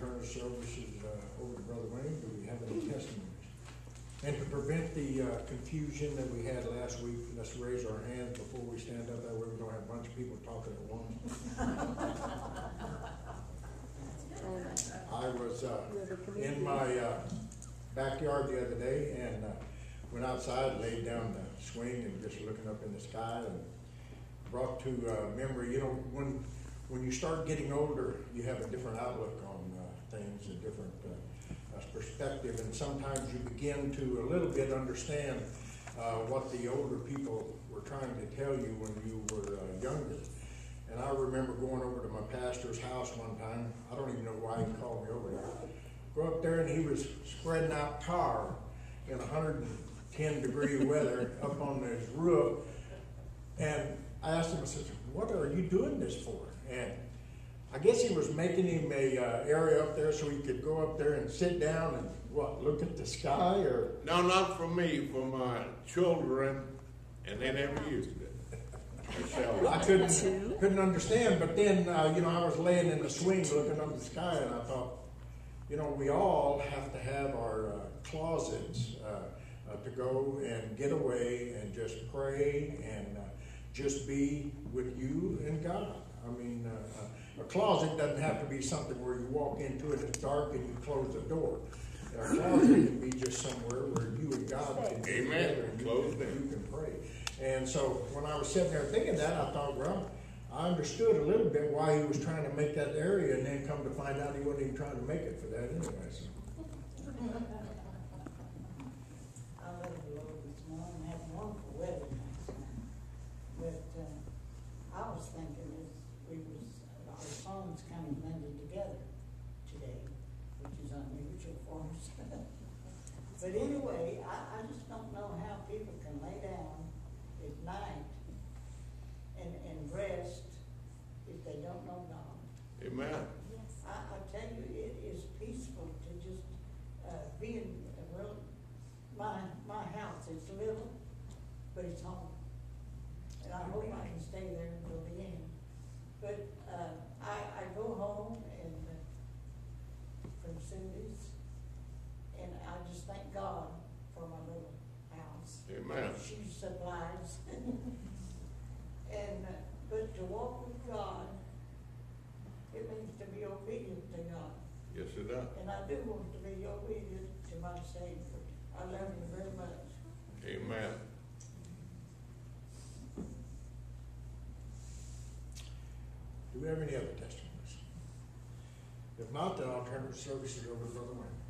turn the services over to Brother Wayne. Do we have any testimonies? And to prevent the confusion that we had last week, let's raise our hands before we stand up. That way we don't have a bunch of people talking at once. I was in my backyard the other day and went outside, laid down the swing and just looking up in the sky, and brought to memory, you know, when you start getting older, you have a different outlook on things, a different perspective, and sometimes you begin to a little bit understand what the older people were trying to tell you when you were younger. And I remember going over to my pastor's house one time. I don't even know why he called me over there. Go up there and he was spreading out tar in 110-degree weather up on his roof. And I asked him, I said, what are you doing this for? And I guess he was making him a area up there so he could go up there and sit down and what, look at the sky or? No, not for me, for my children, and they never used it. I couldn't understand, but then, you know, I was laying in the swing looking up the sky and I thought, you know, we all have to have our closets to go and get away and just pray and just be with you and God. I mean, a closet doesn't have to be something where you walk into it, it's dark and you close the door. A closet can be just somewhere where you and God can be together and you can pray. And so when I was sitting there thinking that, I thought, well, I understood a little bit why he was trying to make that area, and then come to find out he wasn't even trying to make it for that anyway. So. I love the Lord this morning. I had wonderful weather last night. But I was thinking our songs kind of blended together today, which is unusual for us. But anyway, I just don't know how people can lay down at night and rest if they don't know God. Amen. Yes. I tell you, it is peaceful to just be in, well, my house, it's little, but it's home. And I hope I can stay there until the end. But I go home and from Cindy's, and I just thank God for my little house. Amen. She supplies. And but to walk with God, it means to be obedient to God. Yes, it does. And I do want to be obedient to my Savior. I love him very much. Amen. Do we have any other testimonies? If not, then I'll turn the services over to Brother Wayne.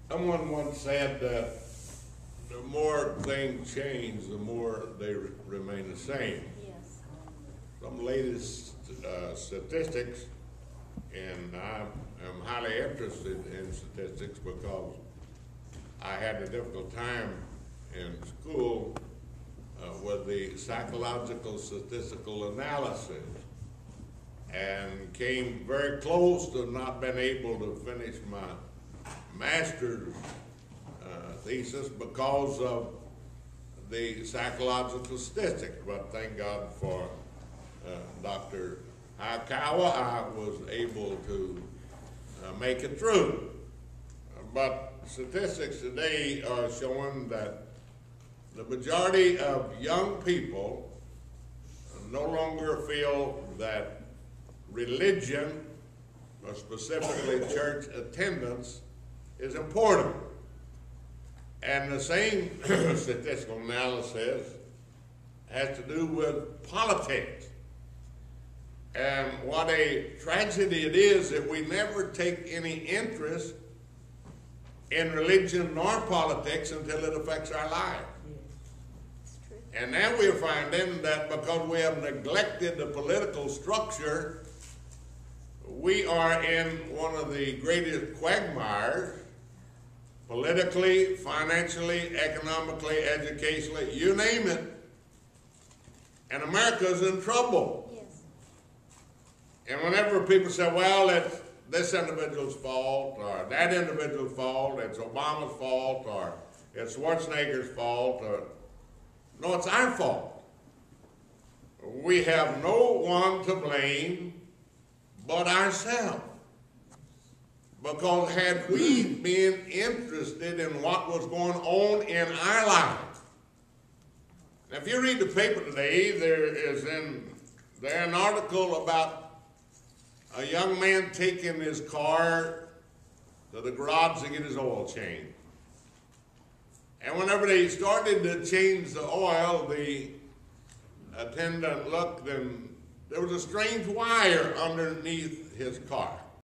Someone once said that the more things change, the more they remain the same. Yes. Some latest statistics, and I am highly interested in statistics because I had a difficult time in school with the psychological statistical analysis, and came very close to not being able to finish my master's thesis because of the psychological statistics. But thank God for Dr. Hayakawa, I was able to make it through. But statistics today are showing that the majority of young people no longer feel that religion, or specifically church attendance, is important. And the same statistical analysis has to do with politics. And what a tragedy it is that we never take any interest in religion nor politics until it affects our lives. And now we're finding that because we have neglected the political structure, we are in one of the greatest quagmires, politically, financially, economically, educationally, you name it. And America's in trouble. Yes. And whenever people say, well, it's this individual's fault, or that individual's fault, it's Obama's fault, or it's Schwarzenegger's fault, or no, it's our fault. We have no one to blame but ourselves. Because had we been interested in what was going on in our lives, now if you read the paper today, there an article about a young man taking his car to the garage to get his oil changed. And whenever they started to change the oil, the attendant looked and there was a strange wire underneath his car.